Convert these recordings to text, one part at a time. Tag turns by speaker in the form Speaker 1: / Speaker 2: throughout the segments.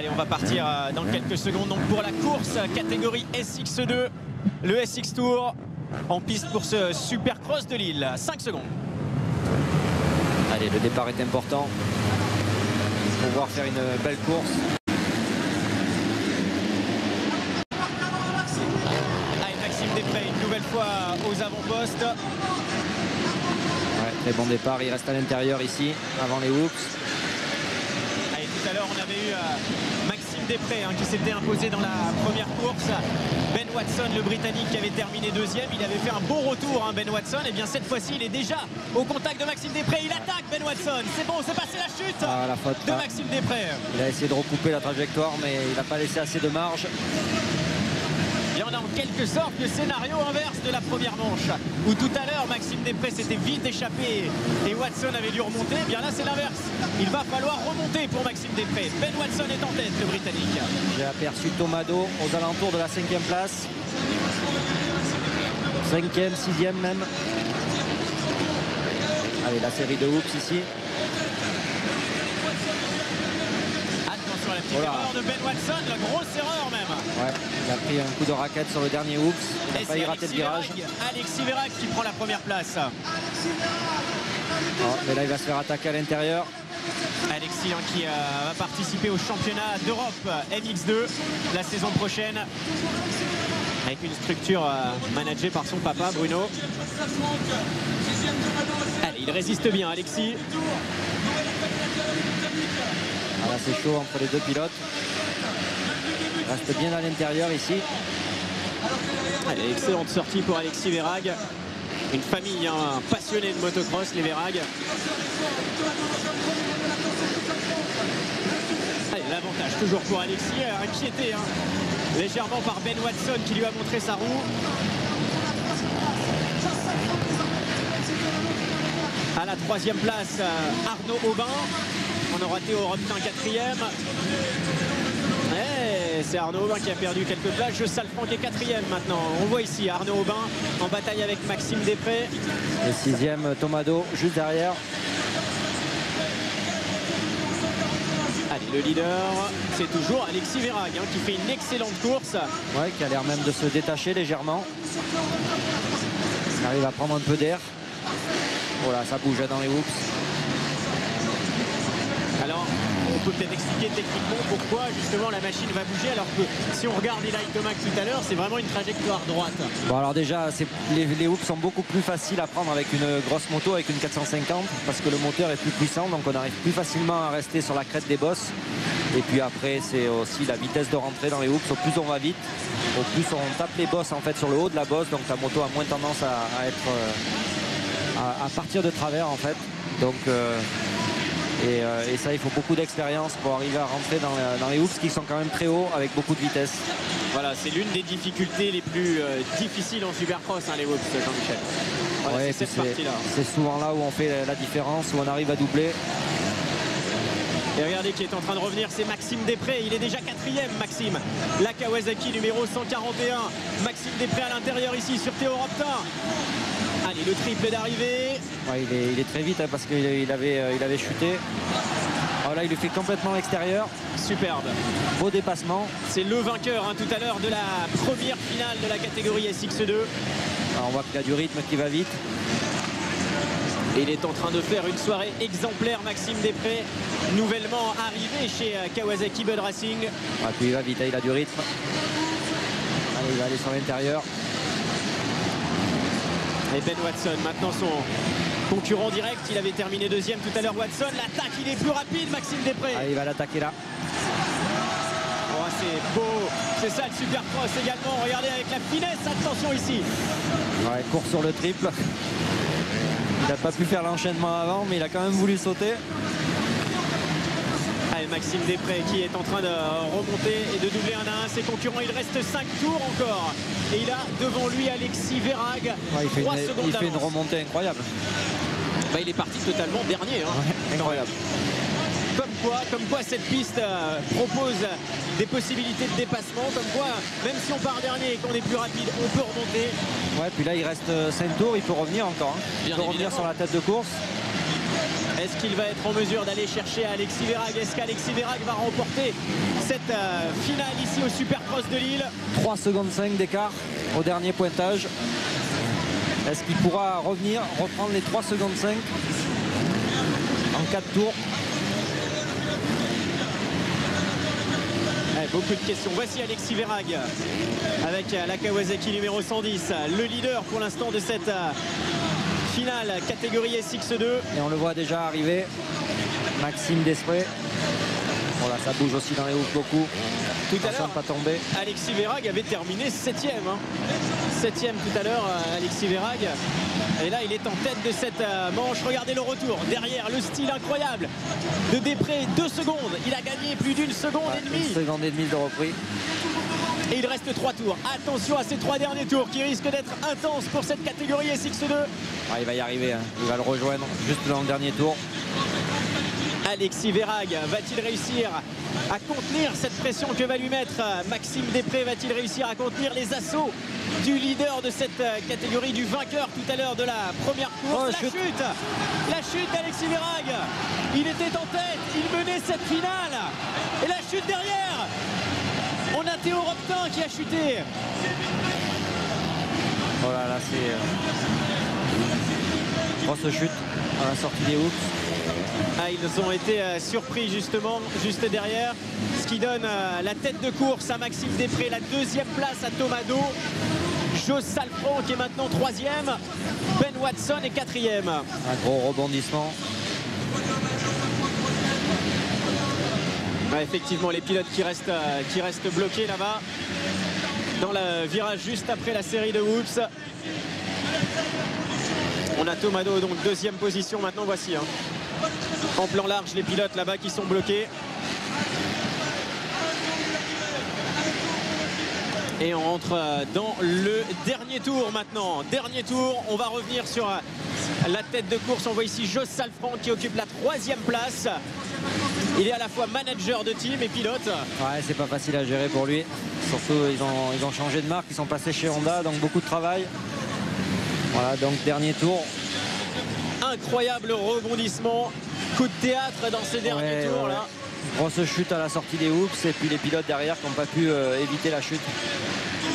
Speaker 1: Allez, on va partir dans quelques secondes donc pour la course catégorie SX2, le SX Tour en piste pour ce Supercross de Lille. 5 secondes.
Speaker 2: Allez, le départ est important pour pouvoir faire une belle course.
Speaker 1: Allez, Maxime Després une nouvelle fois aux avant-postes.
Speaker 2: Ouais, très bon départ, il reste à l'intérieur ici avant les hoops.
Speaker 1: Allez, tout à l'heure on avait eu Maxime Després qui s'était imposé dans la première course. Ben Watson, le Britannique, qui avait terminé deuxième, il avait fait un bon retour, Ben Watson. Et bien cette fois-ci il est déjà au contact de Maxime Després, il attaque Ben Watson, c'est bon, c'est passé la chute
Speaker 2: la faute,
Speaker 1: de Maxime Després.
Speaker 2: Il a essayé de recouper la trajectoire mais il n'a pas laissé assez de marge.
Speaker 1: Et on a en quelque sorte le scénario inverse de la première manche, où tout à l'heure Maxime Després s'était vite échappé et Watson avait dû remonter. Et bien là c'est l'inverse, il va falloir remonter pour Maxime Després. Ben Watson est en tête, le Britannique.
Speaker 2: J'ai aperçu Tomado aux alentours de la 5e place, 5e, 6e même. Allez, la série de hoops ici.
Speaker 1: Attention à la petite erreur de Ben Watson, la grosse erreur même.
Speaker 2: Ouais, il a pris un coup de raquette sur le dernier hoops. Il a failli rater le virage.
Speaker 1: Alexis Vérag qui prend la première place.
Speaker 2: Oh, mais là il va se faire attaquer à l'intérieur.
Speaker 1: Alexis qui va participer au championnat d'Europe MX2 la saison prochaine, avec une structure managée par son papa Bruno. Allez, il résiste bien Alexis.
Speaker 2: Voilà, c'est chaud entre les deux pilotes. Il reste bien à l'intérieur ici.
Speaker 1: Allez, excellente sortie pour Alexis Vérag. Une famille passionnée de motocross, les Vérag. Allez, l'avantage toujours pour Alexis, inquiété légèrement par Ben Watson qui lui a montré sa roue. À la 3e place, Arnaud Aubin. On aura Théo Robtin 4e. C'est Arnaud Aubin qui a perdu quelques places. Je Salfranc est 4e maintenant. On voit ici Arnaud Aubin en bataille avec Maxime Després.
Speaker 2: Le 6e Tomado juste derrière.
Speaker 1: Allez, le leader, c'est toujours Alexis Vérag qui fait une excellente course.
Speaker 2: Ouais, qui a l'air même de se détacher légèrement. Il arrive à prendre un peu d'air. Voilà, ça bouge dans les hoops.
Speaker 1: Alors, on peut peut-être expliquer techniquement pourquoi justement la machine va bouger, alors que si on regarde Eli Tomac tout à l'heure, c'est vraiment une trajectoire droite.
Speaker 2: Bon, alors déjà, les hoops sont beaucoup plus faciles à prendre avec une grosse moto, avec une 450, parce que le moteur est plus puissant, donc on arrive plus facilement à rester sur la crête des bosses. Et puis après, c'est aussi la vitesse de rentrée dans les hoops. Au plus on va vite, au plus on tape les bosses en fait sur le haut de la bosse, donc la moto a moins tendance à être à partir de travers en fait. Donc et ça, il faut beaucoup d'expérience pour arriver à rentrer dans les hoops qui sont quand même très hauts avec beaucoup de vitesse.
Speaker 1: Voilà, c'est l'une des difficultés les plus difficiles en Supercross, les hoops, Jean-Michel. Voilà,
Speaker 2: Ouais,
Speaker 1: c'est cette partie-là.
Speaker 2: C'est souvent là où on fait la différence, où on arrive à doubler.
Speaker 1: Et regardez qui est en train de revenir, c'est Maxime Després. Il est déjà 4e, Maxime. La Kawasaki numéro 141. Maxime Després à l'intérieur ici sur Théo Robtin. Allez, le triple d'arrivée.
Speaker 2: Ouais, il est très vite parce qu'il avait chuté. Alors là, il le fait complètement à l'extérieur.
Speaker 1: Superbe.
Speaker 2: Beau dépassement.
Speaker 1: C'est le vainqueur tout à l'heure de la première finale de la catégorie SX2.
Speaker 2: Alors on voit qu'il a du rythme qui va vite.
Speaker 1: Et il est en train de faire une soirée exemplaire, Maxime Després, nouvellement arrivé chez Kawasaki Bud Racing.
Speaker 2: Ah, puis il va vite, il a du rythme. Allez, il va aller sur l'intérieur.
Speaker 1: Et Ben Watson, maintenant son concurrent direct, il avait terminé 2e tout à l'heure. Watson, l'attaque, il est plus rapide, Maxime Després.
Speaker 2: Ah, il va l'attaquer là.
Speaker 1: Oh, c'est beau, c'est ça le Supercross également. Regardez avec la finesse, attention ici.
Speaker 2: Ouais, court sur le triple. Il n'a pas pu faire l'enchaînement avant, mais il a quand même voulu sauter.
Speaker 1: Allez, Maxime Després qui est en train de remonter et de doubler 1 à 1 ses concurrents. Il reste 5 tours encore. Et il a devant lui Alexis Vérag.
Speaker 2: Ouais, il fait une remontée incroyable.
Speaker 1: Bah, il est parti totalement dernier.
Speaker 2: Ouais, incroyable.
Speaker 1: Comme quoi cette piste propose des possibilités de dépassement. Comme quoi, même si on part dernier et qu'on est plus rapide, on peut remonter.
Speaker 2: Ouais, puis là il reste 5 tours, il peut revenir encore. Il peut revenir sur la tête de course.
Speaker 1: Est-ce qu'il va être en mesure d'aller chercher Alexis Vérag? Est-ce qu'Alexis Vérag va remporter cette finale ici au Supercross de Lille?
Speaker 2: 3 secondes 5 d'écart au dernier pointage. Est-ce qu'il pourra reprendre les 3 secondes 5 en 4 tours?
Speaker 1: Beaucoup de questions. Voici Alexis Vérag avec la Kawasaki numéro 110, le leader pour l'instant de cette finale catégorie SX2.
Speaker 2: Et on le voit déjà arriver, Maxime Desprez. Voilà, ça bouge aussi dans les hoops beaucoup.
Speaker 1: Tout à l'heure,
Speaker 2: pas tomber.
Speaker 1: Alexis Vérag avait terminé 7e. 7e tout à l'heure, Alexis Vérag. Et là, il est en tête de cette manche. Regardez le retour. Derrière, le style incroyable de Desprez. 2 secondes. Il a gagné plus d'une seconde et demie.
Speaker 2: 1 seconde et demie de repris.
Speaker 1: Et il reste 3 tours. Attention à ces 3 derniers tours qui risquent d'être intenses pour cette catégorie SX2.
Speaker 2: Ah, il va y arriver. Il va le rejoindre juste dans le dernier tour.
Speaker 1: Alexis Vérag va-t-il réussir à contenir cette pression que va lui mettre Maxime Desprez? Va-t-il réussir à contenir les assauts du leader de cette catégorie, du vainqueur tout à l'heure de la première course? La chute d'Alexis Vérag. Il était en tête, il menait cette finale. Et la chute derrière. On a Théo Reptin qui a chuté.
Speaker 2: Voilà, là c'est grosse chute à la sortie des hoops.
Speaker 1: Ah, ils ont été surpris justement juste derrière, ce qui donne la tête de course à Maxime Desprez, la 2e place à Tomado. Jos Salfranc qui est maintenant 3e, Ben Watson est 4e.
Speaker 2: Un gros rebondissement.
Speaker 1: Ouais, effectivement, les pilotes qui restent bloqués là-bas dans le virage juste après la série de whoops. On a Tomado donc 2e position maintenant. Voici en plan large les pilotes là-bas qui sont bloqués. Et on rentre dans le dernier tour maintenant. Dernier tour, on va revenir sur la tête de course. On voit ici Jos Salfranc qui occupe la 3e place. Il est à la fois manager de team et pilote.
Speaker 2: Ouais, c'est pas facile à gérer pour lui. Surtout, ils ont changé de marque, ils sont passés chez Honda, donc beaucoup de travail. Voilà, donc dernier tour.
Speaker 1: Incroyable rebondissement. Coup de théâtre dans ces derniers tours là.
Speaker 2: Grosse chute à la sortie des hoops et puis les pilotes derrière qui n'ont pas pu éviter la chute.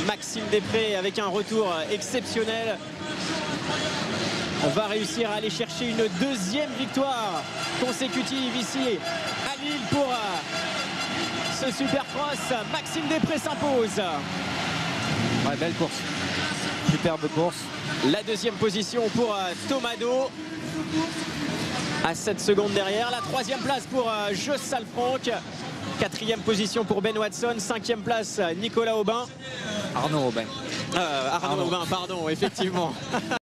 Speaker 1: Maxime Desprez avec un retour exceptionnel va réussir à aller chercher une 2e victoire consécutive ici à Lille pour ce Supercross. Maxime Desprez s'impose.
Speaker 2: Ouais, belle course, superbe course.
Speaker 1: La 2e position pour Tomado à 7 secondes derrière. La 3e place pour Jos Salfranc. 4e position pour Ben Watson. 5e place Nicolas Aubin.
Speaker 2: Arnaud Aubin.
Speaker 1: Arnaud Aubin, pardon, effectivement.